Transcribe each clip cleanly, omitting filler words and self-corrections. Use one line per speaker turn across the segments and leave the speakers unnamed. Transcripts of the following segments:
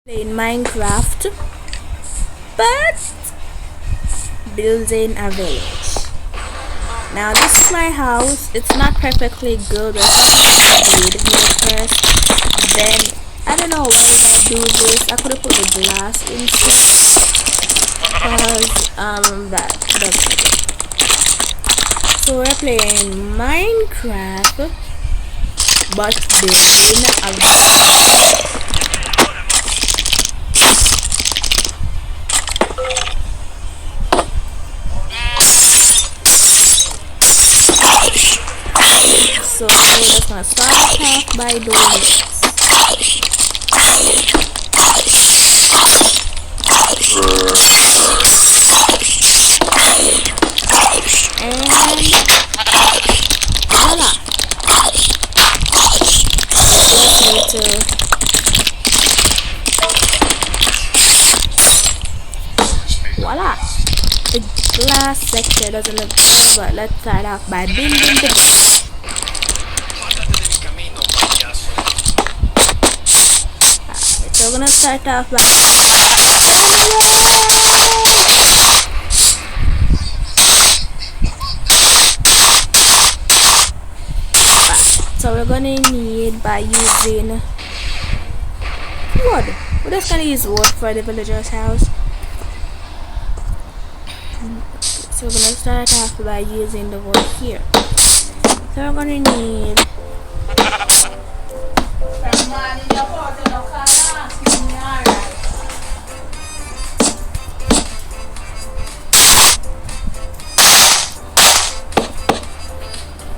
In Minecraft, but building a village. Now this is my house. It's not perfectly good. There's nothing to do first. Then I don't know why did I do this. I could have put the glass instead, because that's it. So we're playing Minecraft, but building a village. So we're just gonna start off by doing this. And voila! Just need to voila! The glass sector doesn't look good, but let's start off by building the bridge. So we're gonna start off by so we're gonna need by using wood. We're just gonna use wood for the villager's house. So we're gonna start off by using the wood here. So we're gonna need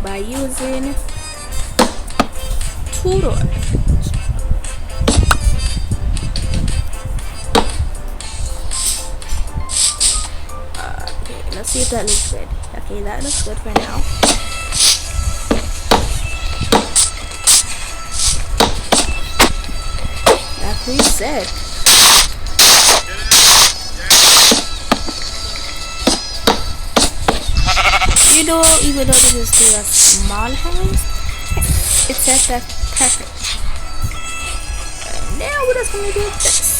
by using 2 rods. Okay, let's see if that looks good. Okay, that looks good for now. Like we said. Even though this is still a small house, it says that perfect. And now we're just gonna do this.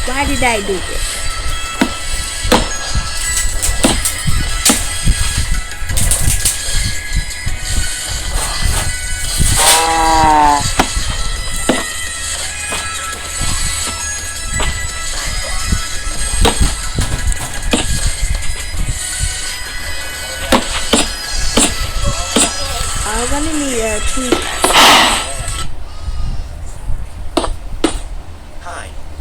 Why did I do this? I'm gonna need a tree.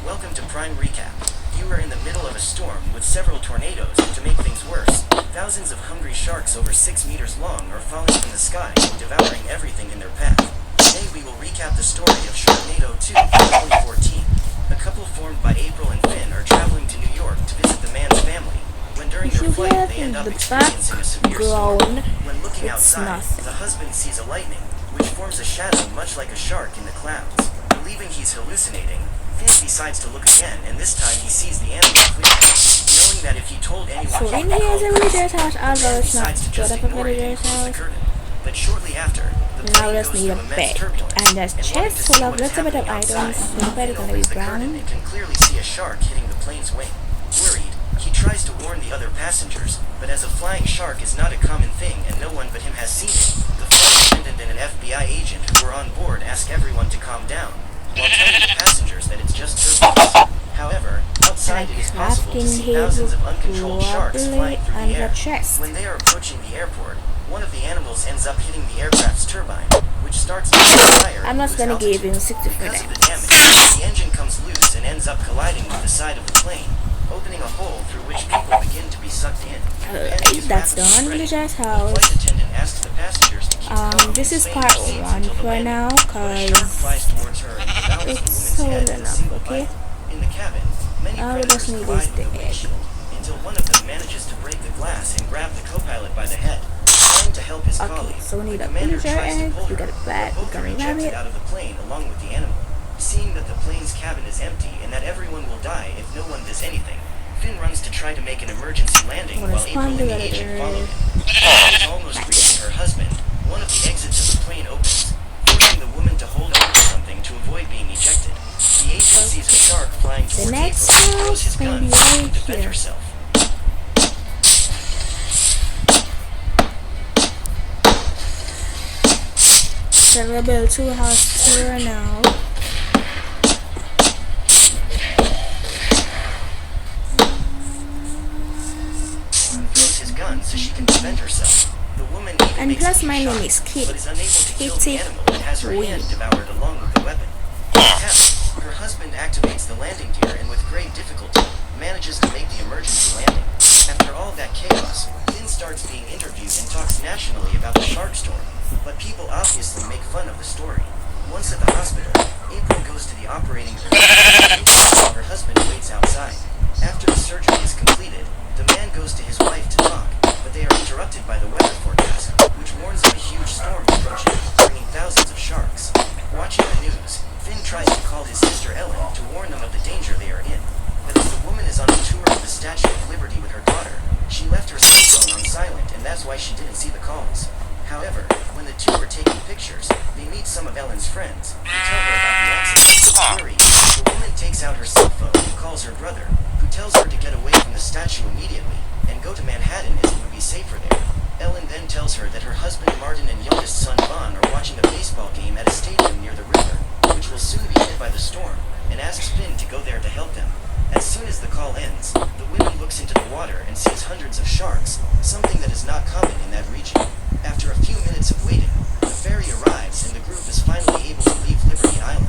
Welcome to Prime Recap. You are in the middle of a storm with several tornadoes, and to make things worse, thousands of hungry sharks over 6 meters long are falling from the sky and devouring everything in their path. Today we will recap the story of Sharknado 2 from 2014. A couple formed by April and Finn are traveling to New York to visit the man's family. When during their flight they end up experiencing a severe storm. When looking outside, the husband sees a lightning, which forms a shadow much like a shark in the clouds. Believing he's hallucinating, Finn decides to look again, and this time he sees the animal clearly. Knowing that if he told anyone
so in here is a villager's house, although it's not good of a villager's house.
But shortly after, the
now we just need a bed. And there's chests full of little bit of items. So the bed is gonna be brown.
And can clearly see a shark hitting the plane's wing. Worried, he tries to warn the other passengers, but as a flying shark is not a common thing and no one but him has seen it, the flight attendant and an FBI agent who were on board ask everyone to calm down, while telling the passengers that it's just turbulence. However, outside it is possible to see thousands of uncontrolled sharks flying through the air. When they are approaching the airport, one of the animals ends up hitting the aircraft's turbine, which starts to fire.
I'm not gonna give him 60 for
Because
that.
of the damage, the engine comes loose
it's done.
ready.
Villager's
The
house.
flight attendant asks the passengers to keep calm
This
and
is
stay in
part
their seats
1
until the
for
landing.
now,
But a shark
cause
flies towards her and devours the
it's
woman's head
sold
in a
enough,
single
okay?
bite. In the cabin, many
All we
predators
just need
collide
is
with the
the egg.
windshield until one of them manages to break the glass and grab the co-pilot by the head, trying to help his
Okay,
colleague.
so we need
The
a
commander
villager
tries to
egg,
pull
we
her,
got a bat,
but
we
both
got
are
a
ejected
rabbit.
out of the plane along with the animal. Seeing that the plane's cabin is empty and that everyone will die if no one does anything, Finn runs to try to make an emergency landing
What
while
is
April and the
Panda
agent
Predator?
follow him. As he is almost reaching her husband, one of the exits of the plane opens, forcing the woman to hold on to something to avoid being ejected. The agent sees a shark flying
The
towards
next
April and throws his
house
gun
may be
to
right
defend
here.
herself.
The Rebel 2 house tour now.
Throws his gun so she can defend herself. The woman even
And
makes a
plus
few
my name
shots,
is Kitty.
but is unable to kill
Kitty
the animal and has her
Wee.
hand devoured along with the weapon. In the cabin, her husband activates the landing gear and with great difficulty manages to make the emergency landing. After all that chaos, Finn starts being interviewed and talks nationally about the shark storm, but people obviously make fun of the story. Once at the hospital, April goes to the operating room while her husband waits outside. After the surgery is completed, the man goes to his wife to talk, but they are interrupted by the weather forecast, which warns of a huge storm approaching, bringing thousands of sharks. Watching the news, Finn tries to call his sister Ellen to warn them of the danger they are in. But as the woman is on a tour of the Statue of Liberty with her daughter, she left her cell phone on silent and that's why she didn't see the calls. However, when the two are taking pictures, they meet some of Ellen's friends, who tell her about the accident. Worried, the woman takes out her cell phone and calls her brother, who tells her to get away from the statue immediately and go to Manhattan as it would be safer there. Ellen then tells her that her husband Martin and youngest son Vaughn are watching a baseball game at a stadium near the river, which will soon be hit by the storm, and asks Finn to go there to help them. As soon as the call ends, the woman looks into the water and sees hundreds of sharks, something that is not common in that region. After a few minutes of waiting, the ferry arrives and the group is finally able to leave Liberty Island.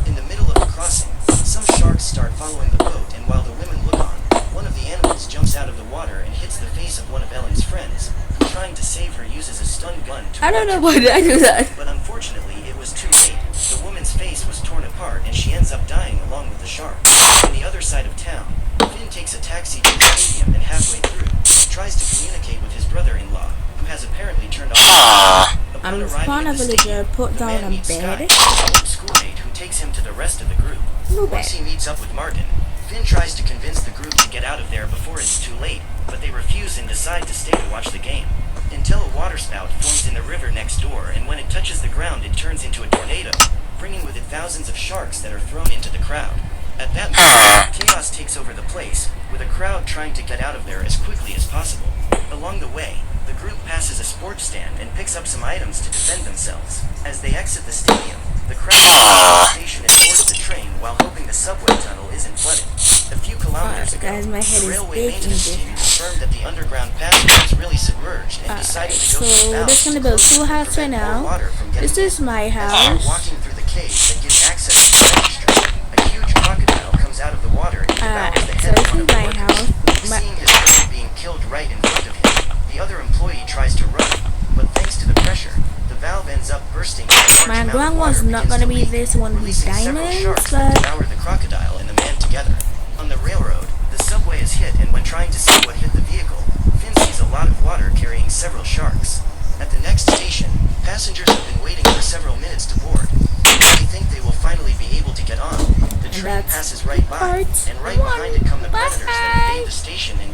In the middle of the crossing, some sharks start following the boat, and while the women look on, one of the animals jumps out of the water and hits the face of one of Ellen's friends, who trying to save her uses a stun gun to
I don't know
watch her.
why I do that.
But unfortunately, it was too late. The woman's face was torn apart and she ends up dying along with the shark. On the other side of town, Finn takes a taxi to the stadium and halfway through, tries to communicate with his brother-in-law, who has apparently turned off. Upon arriving
Spawn
at
a
the
villager,
stadium,
put
the
down
man
a
meets Sky,
bed.
an old schoolmate who takes him to the rest of the group.
No
Once
bed.
he meets up with Martin, Finn tries to convince the group to get out of there before it's too late, but they refuse and decide to stay to watch the game. Until a waterspout forms in the river next door, and when it touches the ground it turns into a tornado, bringing with it thousands of sharks that are thrown into the crowd. At that moment, chaos takes over the place, with a crowd trying to get out of there as quickly as possible. Along the way, the group passes a sports stand and picks up some items to defend themselves. As they exit the stadium, the crowd leaves the station and boards the train while hoping the subway tunnel isn't flooded. A few kilometers ago,
Guys, my head
the
is
railway
big in
maintenance
this.
team confirmed that the underground passage was really submerged and decided to go
So
through valves
that's gonna
to
build
close
two
it to
houses right
prevent more
now.
water from getting
This is my
as they are
house.
walking through the cave that gives access to the registry, a huge crocodile comes out of the water and devours the
So
head of
this
one
is
of the
my
workers.
house.
Seeing his brother being killed right in front of him, the other employee tries to run, but thanks to the pressure, the valve ends up bursting. And a large
My
amount of
ground
water
was not
begins
gonna
to
be
leak,
this one with
releasing several
diamonds,
sharks that
but
devour the crocodile and the man together. On the railroad, the subway is hit, and when trying to see what hit the vehicle, Finn sees a lot of water carrying several sharks. At the next station, passengers have been waiting for several minutes to board. They think they will finally be able to get on. The train
that's
passes right by,
part
and right behind it come the
one.
predators that invade the station and